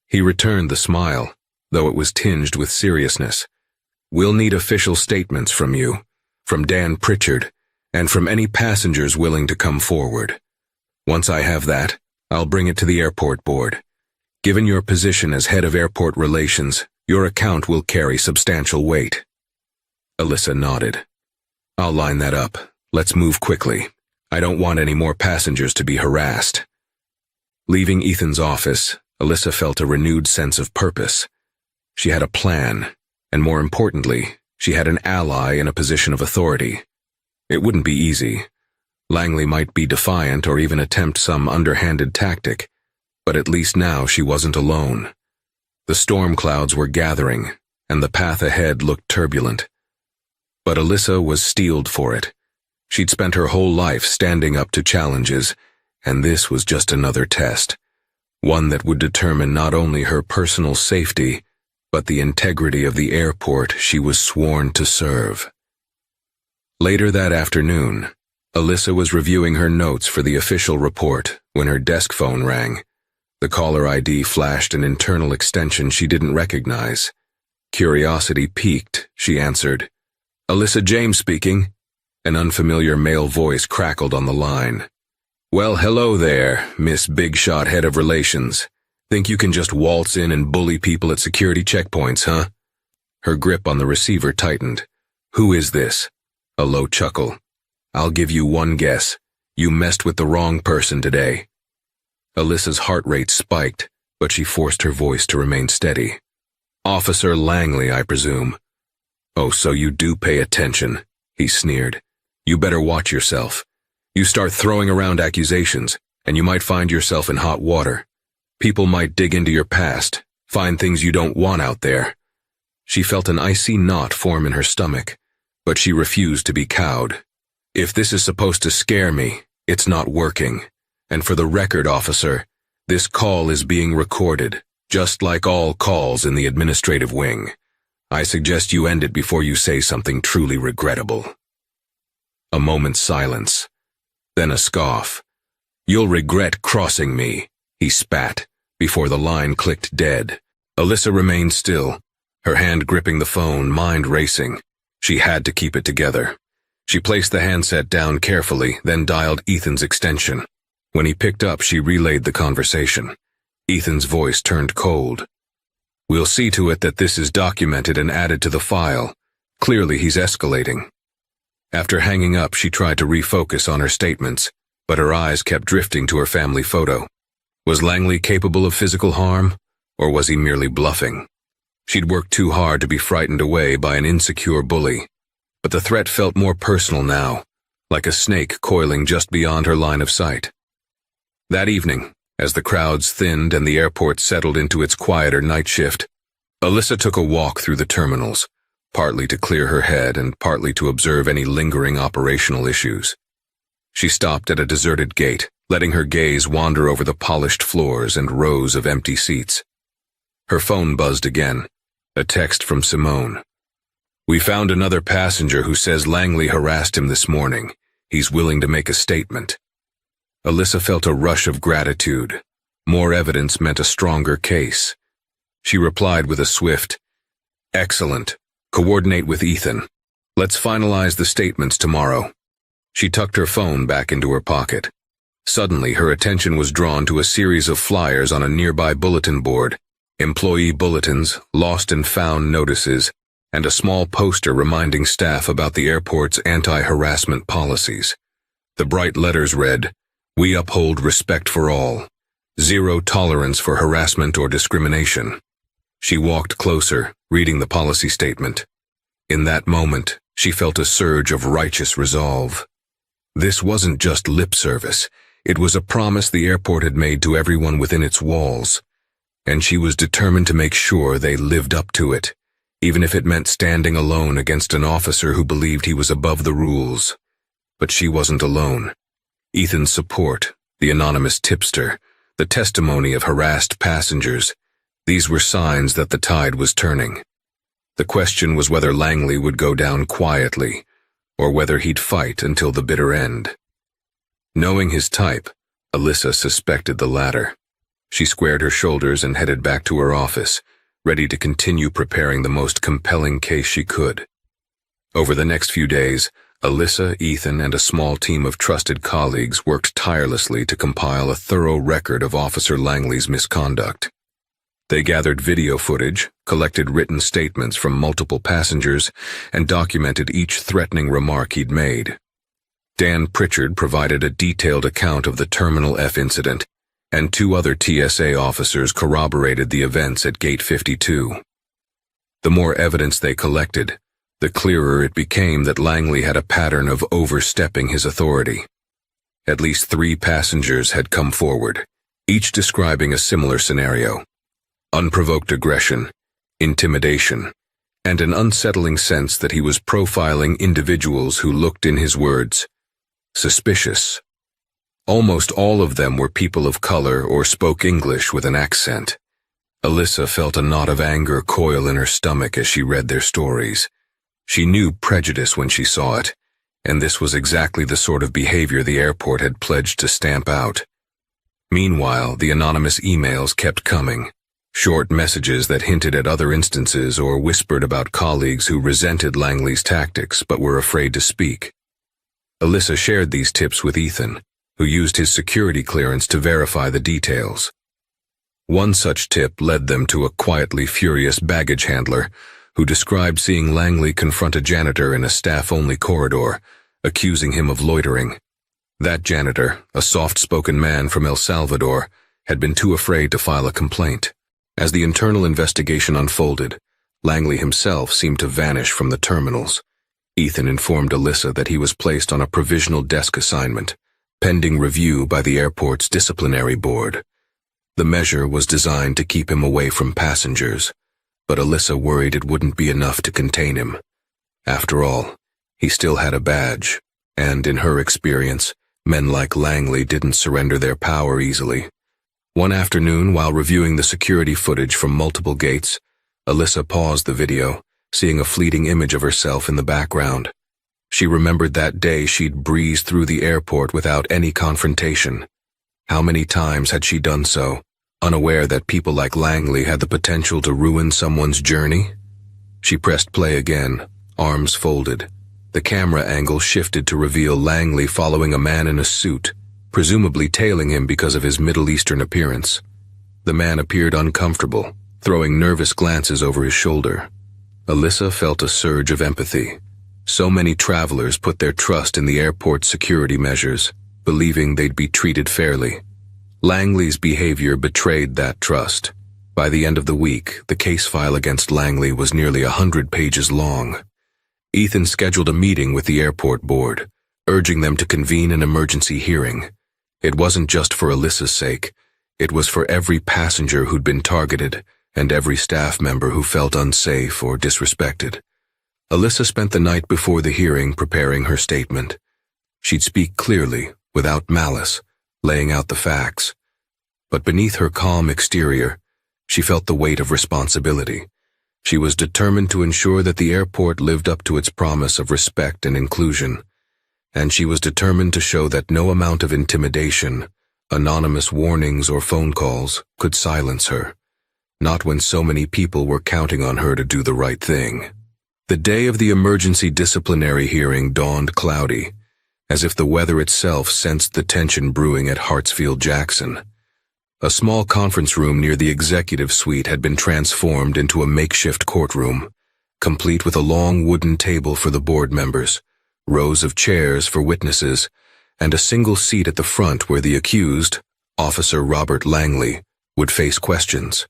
Speaker 1: He returned the smile, though it was tinged with seriousness. "We'll need official statements from you, from Dan Pritchard, and from any passengers willing to come forward. Once I have that, I'll bring it to the airport board. Given your position as head of airport relations, your account will carry substantial weight." Alyssa nodded. "I'll line that up. Let's move quickly. I don't want any more passengers to be harassed." Leaving Ethan's office, Alyssa felt a renewed sense of purpose. She had a plan, and more importantly, she had an ally in a position of authority. It wouldn't be easy. Langley might be defiant or even attempt some underhanded tactic, but at least now she wasn't alone. The storm clouds were gathering, and the path ahead looked turbulent. But Alyssa was steeled for it. She'd spent her whole life standing up to challenges, and this was just another test, one that would determine not only her personal safety, but the integrity of the airport she was sworn to serve. Later that afternoon, Alyssa was reviewing her notes for the official report when her desk phone rang. The caller ID flashed an internal extension she didn't recognize. Curiosity piqued, she answered. "Alyssa James speaking." An unfamiliar male voice crackled on the line. "Well, hello there, Miss Big Shot Head of Relations. Think you can just waltz in and bully people at security checkpoints, huh?" Her grip on the receiver tightened. "Who is this?" A low chuckle. "I'll give you one guess. You messed with the wrong person today." Alyssa's heart rate spiked, but she forced her voice to remain steady. "Officer Langley, I presume." "Oh, so you do pay attention," he sneered. "You better watch yourself. You start throwing around accusations, and you might find yourself in hot water. People might dig into your past, find things you don't want out there." She felt an icy knot form in her stomach, but she refused to be cowed. "If this is supposed to scare me, it's not working. And for the record, officer, this call is being recorded, just like all calls in the administrative wing. I suggest you end it before you say something truly regrettable." A moment's silence, then a scoff. "You'll regret crossing me," he spat, before the line clicked dead. Alyssa remained still, her hand gripping the phone, mind racing. She had to keep it together. She placed the handset down carefully, then dialed Ethan's extension. When he picked up, she relayed the conversation. Ethan's voice turned cold. "We'll see to it that this is documented and added to the file. Clearly he's escalating." After hanging up, she tried to refocus on her statements, but her eyes kept drifting to her family photo. Was Langley capable of physical harm, or was he merely bluffing? She'd worked too hard to be frightened away by an insecure bully, but the threat felt more personal now, like a snake coiling just beyond her line of sight. That evening, as the crowds thinned and the airport settled into its quieter night shift, Alyssa took a walk through the terminals, partly to clear her head and partly to observe any lingering operational issues. She stopped at a deserted gate, letting her gaze wander over the polished floors and rows of empty seats. Her phone buzzed again, a text from Simone. "We found another passenger who says Langley harassed him this morning. He's willing to make a statement." Alyssa felt a rush of gratitude. More evidence meant a stronger case. She replied with a swift, "Excellent. Coordinate with Ethan. Let's finalize the statements tomorrow." She tucked her phone back into her pocket. Suddenly, her attention was drawn to a series of flyers on a nearby bulletin board, employee bulletins, lost and found notices, and a small poster reminding staff about the airport's anti-harassment policies. The bright letters read, "We uphold respect for all. Zero tolerance for harassment or discrimination." She walked closer, reading the policy statement. In that moment, she felt a surge of righteous resolve. This wasn't just lip service. It was a promise the airport had made to everyone within its walls, and she was determined to make sure they lived up to it, even if it meant standing alone against an officer who believed he was above the rules. But she wasn't alone. Ethan's support, the anonymous tipster, the testimony of harassed passengers, these were signs that the tide was turning. The question was whether Langley would go down quietly, or whether he'd fight until the bitter end. Knowing his type, Alyssa suspected the latter. She squared her shoulders and headed back to her office, ready to continue preparing the most compelling case she could. Over the next few days, Alyssa, Ethan, and a small team of trusted colleagues worked tirelessly to compile a thorough record of Officer Langley's misconduct. They gathered video footage, collected written statements from multiple passengers, and documented each threatening remark he'd made. Dan Pritchard provided a detailed account of the Terminal F incident, and 2 other TSA officers corroborated the events at Gate 52. The more evidence they collected, the clearer it became that Langley had a pattern of overstepping his authority. At least 3 passengers had come forward, each describing a similar scenario: unprovoked aggression, intimidation, and an unsettling sense that he was profiling individuals who looked, in his words, suspicious. Almost all of them were people of color or spoke English with an accent. Alyssa felt a knot of anger coil in her stomach as she read their stories. She knew prejudice when she saw it, and this was exactly the sort of behavior the airport had pledged to stamp out. Meanwhile, the anonymous emails kept coming. Short messages that hinted at other instances or whispered about colleagues who resented Langley's tactics but were afraid to speak. Alyssa shared these tips with Ethan, who used his security clearance to verify the details. One such tip led them to a quietly furious baggage handler who described seeing Langley confront a janitor in a staff-only corridor, accusing him of loitering. That janitor, a soft-spoken man from El Salvador, had been too afraid to file a complaint. As the internal investigation unfolded, Langley himself seemed to vanish from the terminals. Ethan informed Alyssa that he was placed on a provisional desk assignment, pending review by the airport's disciplinary board. The measure was designed to keep him away from passengers, but Alyssa worried it wouldn't be enough to contain him. After all, he still had a badge, and in her experience, men like Langley didn't surrender their power easily. One afternoon, while reviewing the security footage from multiple gates, Alyssa paused the video, seeing a fleeting image of herself in the background. She remembered that day she'd breezed through the airport without any confrontation. How many times had she done so, unaware that people like Langley had the potential to ruin someone's journey. She pressed play again, arms folded. The camera angle shifted to reveal Langley following a man in a suit, presumably tailing him because of his Middle Eastern appearance. The man appeared uncomfortable, throwing nervous glances over his shoulder. Alyssa felt a surge of empathy. So many travelers put their trust in the airport's security measures, believing they'd be treated fairly. Langley's behavior betrayed that trust. By the end of the week, the case file against Langley was nearly 100 pages long. Ethan scheduled a meeting with the airport board, urging them to convene an emergency hearing. It wasn't just for Alyssa's sake. It was for every passenger who'd been targeted and every staff member who felt unsafe or disrespected. Alyssa spent the night before the hearing preparing her statement. She'd speak clearly, without malice, laying out the facts. But beneath her calm exterior, she felt the weight of responsibility. She was determined to ensure that the airport lived up to its promise of respect and inclusion. And she was determined to show that no amount of intimidation, anonymous warnings or phone calls could silence her. Not when so many people were counting on her to do the right thing. The day of the emergency disciplinary hearing dawned cloudy, as if the weather itself sensed the tension brewing at Hartsfield-Jackson. A small conference room near the executive suite had been transformed into a makeshift courtroom, complete with a long wooden table for the board members, rows of chairs for witnesses, and a single seat at the front where the accused, Officer Robert Langley, would face questions.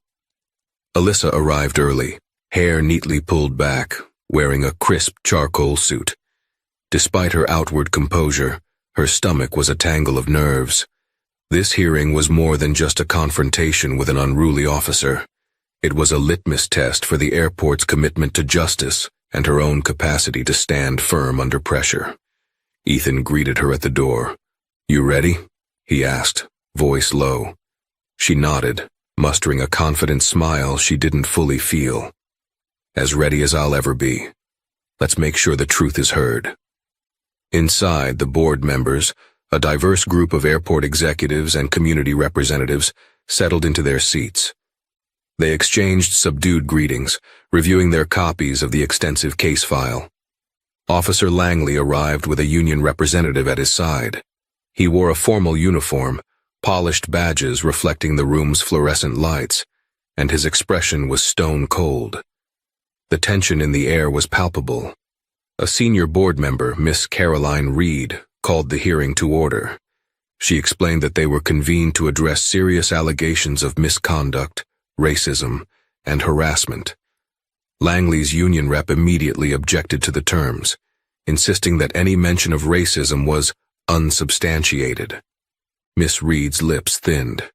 Speaker 1: Alyssa arrived early, hair neatly pulled back, wearing a crisp charcoal suit. Despite her outward composure, her stomach was a tangle of nerves. This hearing was more than just a confrontation with an unruly officer. It was a litmus test for the airport's commitment to justice and her own capacity to stand firm under pressure. Ethan greeted her at the door. "You ready?" he asked, voice low. She nodded, mustering a confident smile she didn't fully feel. "As ready as I'll ever be. Let's make sure the truth is heard." Inside, the board members, a diverse group of airport executives and community representatives, settled into their seats. They exchanged subdued greetings, reviewing their copies of the extensive case file. Officer Langley arrived with a union representative at his side. He wore a formal uniform, polished badges reflecting the room's fluorescent lights, and his expression was stone cold. The tension in the air was palpable. A senior board member, Miss Caroline Reed, called the hearing to order. She explained that they were convened to address serious allegations of misconduct, racism, and harassment. Langley's union rep immediately objected to the terms, insisting that any mention of racism was unsubstantiated. Miss Reed's lips thinned.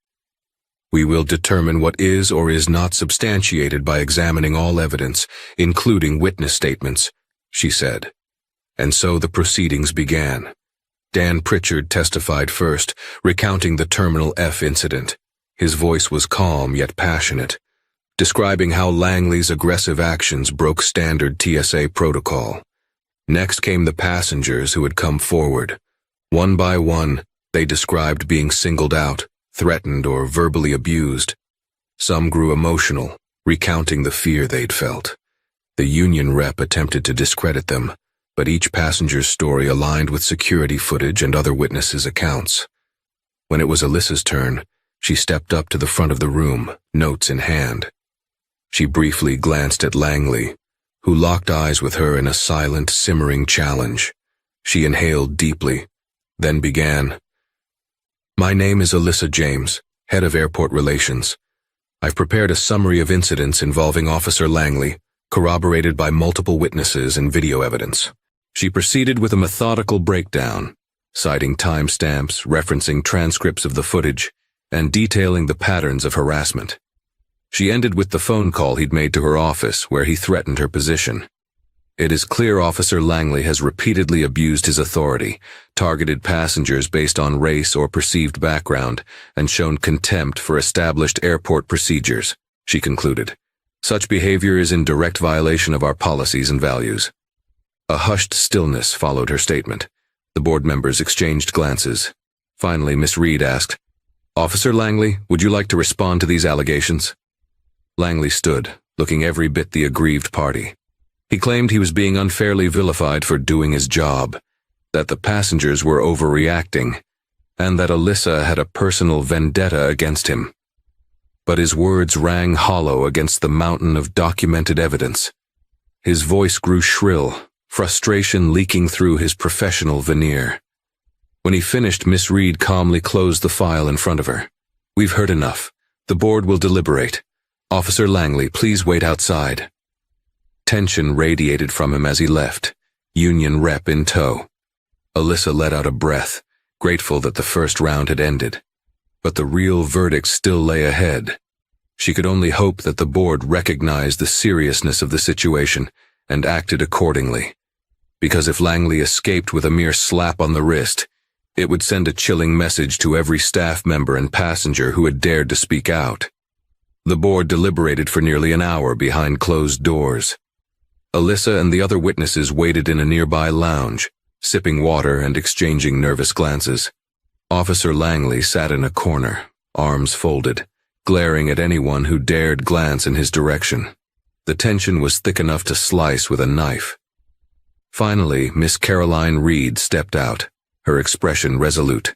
Speaker 1: "We will determine what is or is not substantiated by examining all evidence, including witness statements," she said. And so the proceedings began. Dan Pritchard testified first, recounting the Terminal F incident. His voice was calm yet passionate, describing how Langley's aggressive actions broke standard TSA protocol. Next came the passengers who had come forward. One by one, they described being singled out, threatened, or verbally abused. Some grew emotional, recounting the fear they'd felt. The union rep attempted to discredit them, but each passenger's story aligned with security footage and other witnesses' accounts. When it was Alyssa's turn, she stepped up to the front of the room, notes in hand. She briefly glanced at Langley, who locked eyes with her in a silent, simmering challenge. She inhaled deeply, then began. "My name is Alyssa James, head of airport relations. I've prepared a summary of incidents involving Officer Langley, corroborated by multiple witnesses and video evidence." She proceeded with a methodical breakdown, citing timestamps, referencing transcripts of the footage, and detailing the patterns of harassment. She ended with the phone call he'd made to her office where he threatened her position. "It is clear Officer Langley has repeatedly abused his authority, targeted passengers based on race or perceived background, and shown contempt for established airport procedures," she concluded. "Such behavior is in direct violation of our policies and values." A hushed stillness followed her statement. The board members exchanged glances. Finally, Miss Reed asked, Officer Langley, would you like to respond to these allegations? Langley stood, looking every bit the aggrieved party. He claimed he was being unfairly vilified for doing his job, that the passengers were overreacting, and that Alyssa had a personal vendetta against him. But his words rang hollow against the mountain of documented evidence. His voice grew shrill, frustration leaking through his professional veneer. When he finished, Miss Reed calmly closed the file in front of her. We've heard enough. The board will deliberate. Officer Langley, please wait outside. Tension radiated from him as he left, Union rep in tow. Alyssa let out a breath, grateful that the first round had ended. But the real verdict still lay ahead. She could only hope that the board recognized the seriousness of the situation and acted accordingly. Because if Langley escaped with a mere slap on the wrist, it would send a chilling message to every staff member and passenger who had dared to speak out. The board deliberated for nearly an hour behind closed doors. Alyssa and the other witnesses waited in a nearby lounge, sipping water and exchanging nervous glances. Officer Langley sat in a corner, arms folded, glaring at anyone who dared glance in his direction. The tension was thick enough to slice with a knife. Finally, Miss Caroline Reed stepped out, her expression resolute.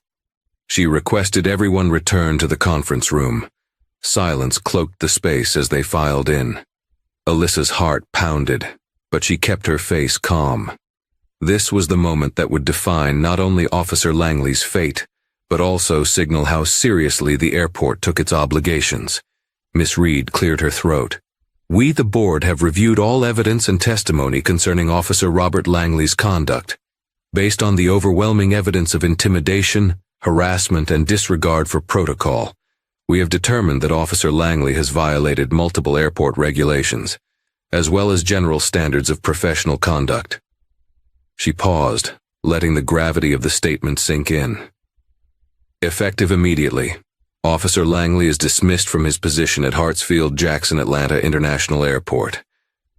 Speaker 1: She requested everyone return to the conference room. Silence cloaked the space as they filed in. Alyssa's heart pounded, but she kept her face calm. This was the moment that would define not only Officer Langley's fate, but also signal how seriously the airport took its obligations. Miss Reed cleared her throat. We, the board, have reviewed all evidence and testimony concerning Officer Robert Langley's conduct. Based on the overwhelming evidence of intimidation, harassment, and disregard for protocol, we have determined that Officer Langley has violated multiple airport regulations, as well as general standards of professional conduct. She paused, letting the gravity of the statement sink in. Effective immediately, Officer Langley is dismissed from his position at Hartsfield-Jackson Atlanta International Airport.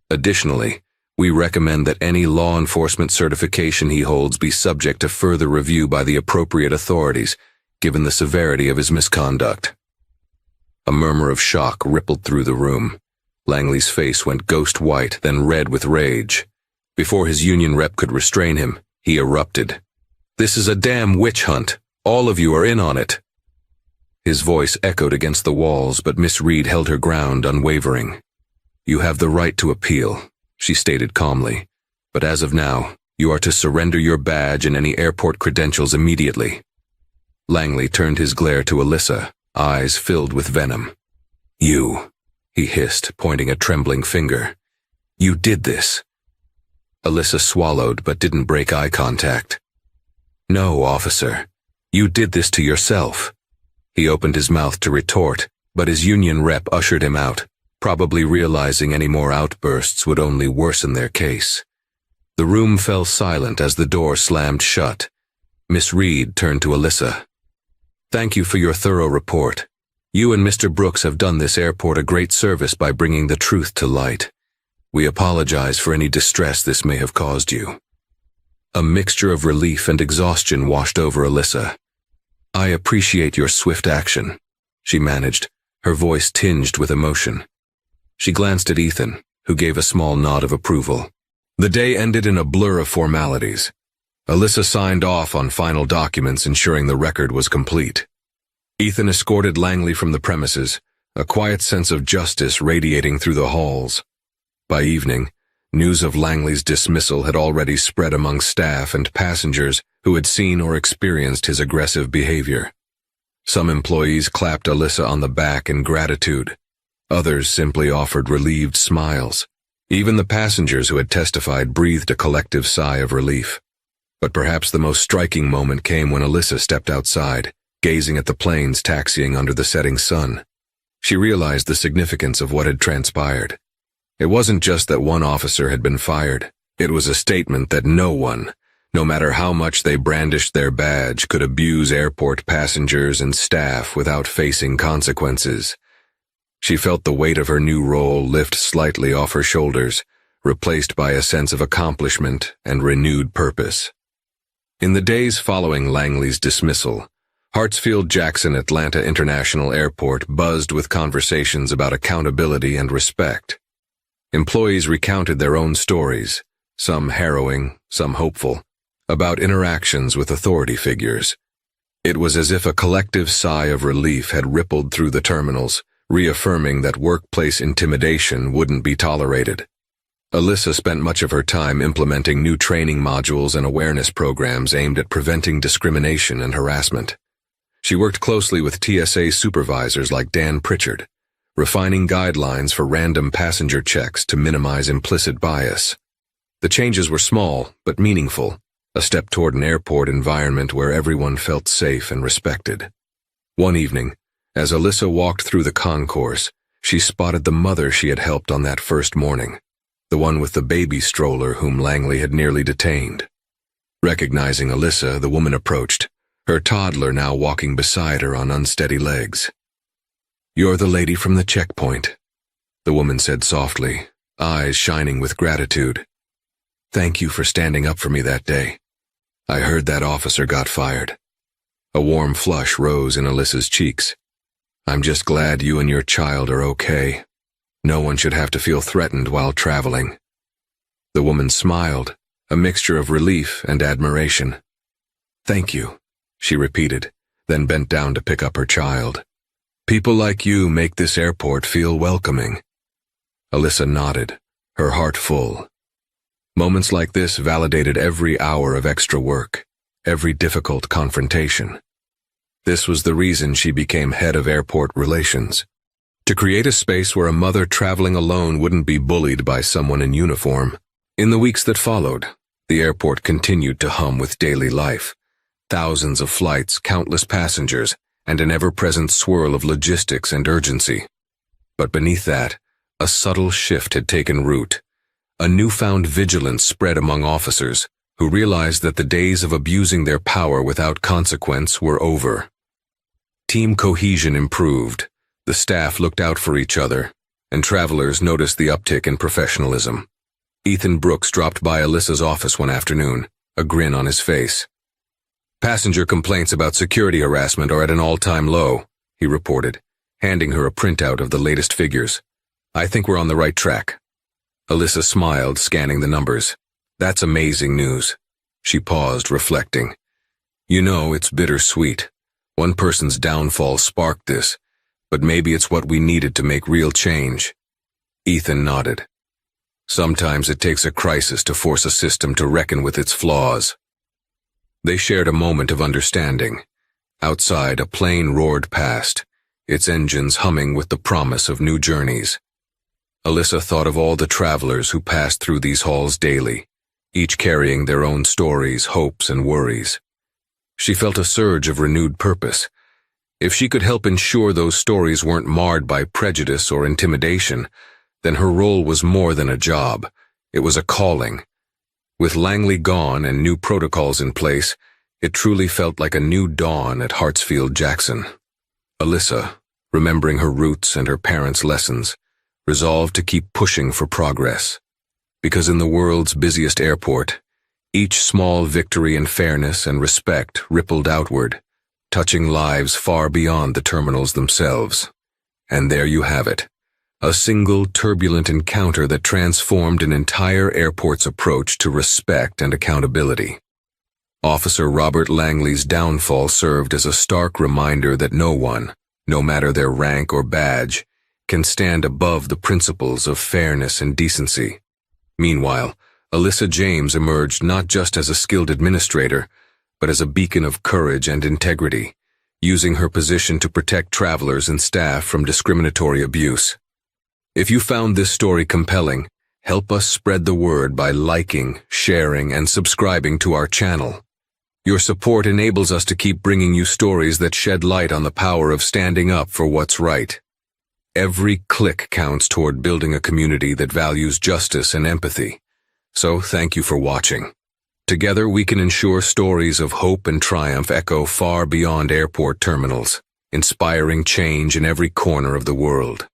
Speaker 1: Additionally, we recommend that any law enforcement certification he holds be subject to further review by the appropriate authorities, given the severity of his misconduct. A murmur of shock rippled through the room. Langley's face went ghost white, then red with rage. Before his union rep could restrain him, he erupted. This is a damn witch hunt. All of you are in on it. His voice echoed against the walls, but Miss Reed held her ground, unwavering. You have the right to appeal, she stated calmly, but as of now, you are to surrender your badge and any airport credentials immediately. Langley turned his glare to Alyssa, eyes filled with venom. You, he hissed, pointing a trembling finger. You did this. Alyssa swallowed but didn't break eye contact. No, officer. You did this to yourself. He opened his mouth to retort, but his union rep ushered him out, probably realizing any more outbursts would only worsen their case. The room fell silent as the door slammed shut. Miss Reed turned to Alyssa. Thank you for your thorough report. You and Mr. Brooks have done this airport a great service by bringing the truth to light. We apologize for any distress this may have caused you. A mixture of relief and exhaustion washed over Alyssa. I appreciate your swift action, she managed, her voice tinged with emotion. She glanced at Ethan, who gave a small nod of approval. The day ended in a blur of formalities. Alyssa signed off on final documents ensuring the record was complete. Ethan escorted Langley from the premises, a quiet sense of justice radiating through the halls. By evening, news of Langley's dismissal had already spread among staff and passengers who had seen or experienced his aggressive behavior. Some employees clapped Alyssa on the back in gratitude. Others simply offered relieved smiles. Even the passengers who had testified breathed a collective sigh of relief. But perhaps the most striking moment came when Alyssa stepped outside, gazing at the planes taxiing under the setting sun. She realized the significance of what had transpired. It wasn't just that one officer had been fired. It was a statement that no one, no matter how much they brandished their badge, could abuse airport passengers and staff without facing consequences. She felt the weight of her new role lift slightly off her shoulders, replaced by a sense of accomplishment and renewed purpose. In the days following Langley's dismissal, Hartsfield-Jackson Atlanta International Airport buzzed with conversations about accountability and respect. Employees recounted their own stories, some harrowing, some hopeful, about interactions with authority figures. It was as if a collective sigh of relief had rippled through the terminals, reaffirming that workplace intimidation wouldn't be tolerated. Alyssa spent much of her time implementing new training modules and awareness programs aimed at preventing discrimination and harassment. She worked closely with TSA supervisors like Dan Pritchard, refining guidelines for random passenger checks to minimize implicit bias. The changes were small but meaningful, a step toward an airport environment where everyone felt safe and respected. One evening, as Alyssa walked through the concourse, she spotted the mother she had helped on that first morning, the one with the baby stroller whom Langley had nearly detained. Recognizing Alyssa, the woman approached, her toddler now walking beside her on unsteady legs. "You're the lady from the checkpoint," the woman said softly, eyes shining with gratitude. "Thank you for standing up for me that day. I heard that officer got fired." A warm flush rose in Alyssa's cheeks. "I'm just glad you and your child are okay. No one should have to feel threatened while traveling." The woman smiled, a mixture of relief and admiration. "Thank you," she repeated, then bent down to pick up her child. "People like you make this airport feel welcoming." Alyssa nodded, her heart full. Moments like this validated every hour of extra work, every difficult confrontation. This was the reason she became head of airport relations. To create a space where a mother traveling alone wouldn't be bullied by someone in uniform. In the weeks that followed, the airport continued to hum with daily life. Thousands of flights, countless passengers, and an ever-present swirl of logistics and urgency. But beneath that, a subtle shift had taken root. A newfound vigilance spread among officers, who realized that the days of abusing their power without consequence were over. Team cohesion improved, the staff looked out for each other, and travelers noticed the uptick in professionalism. Ethan Brooks dropped by Alyssa's office one afternoon, a grin on his face. "Passenger complaints about security harassment are at an all-time low," he reported, handing her a printout of the latest figures. "I think we're on the right track." Alyssa smiled, scanning the numbers. "That's amazing news." She paused, reflecting. "You know, it's bittersweet. One person's downfall sparked this, but maybe it's what we needed to make real change." Ethan nodded. "Sometimes it takes a crisis to force a system to reckon with its flaws." They shared a moment of understanding. Outside, a plane roared past, its engines humming with the promise of new journeys. Alyssa thought of all the travelers who passed through these halls daily, each carrying their own stories, hopes, and worries. She felt a surge of renewed purpose. If she could help ensure those stories weren't marred by prejudice or intimidation, then her role was more than a job. It was a calling. With Langley gone and new protocols in place, it truly felt like a new dawn at Hartsfield-Jackson. Alyssa, remembering her roots and her parents' lessons, resolved to keep pushing for progress. Because in the world's busiest airport, each small victory in fairness and respect rippled outward, touching lives far beyond the terminals themselves. And there you have it, a single turbulent encounter that transformed an entire airport's approach to respect and accountability. Officer Robert Langley's downfall served as a stark reminder that no one, no matter their rank or badge, can stand above the principles of fairness and decency. Meanwhile, Alyssa James emerged not just as a skilled administrator, but as a beacon of courage and integrity, using her position to protect travelers and staff from discriminatory abuse. If you found this story compelling, help us spread the word by liking, sharing, and subscribing to our channel. Your support enables us to keep bringing you stories that shed light on the power of standing up for what's right. Every click counts toward building a community that values justice and empathy. So thank you for watching. Together we can ensure stories of hope and triumph echo far beyond airport terminals, inspiring change in every corner of the world.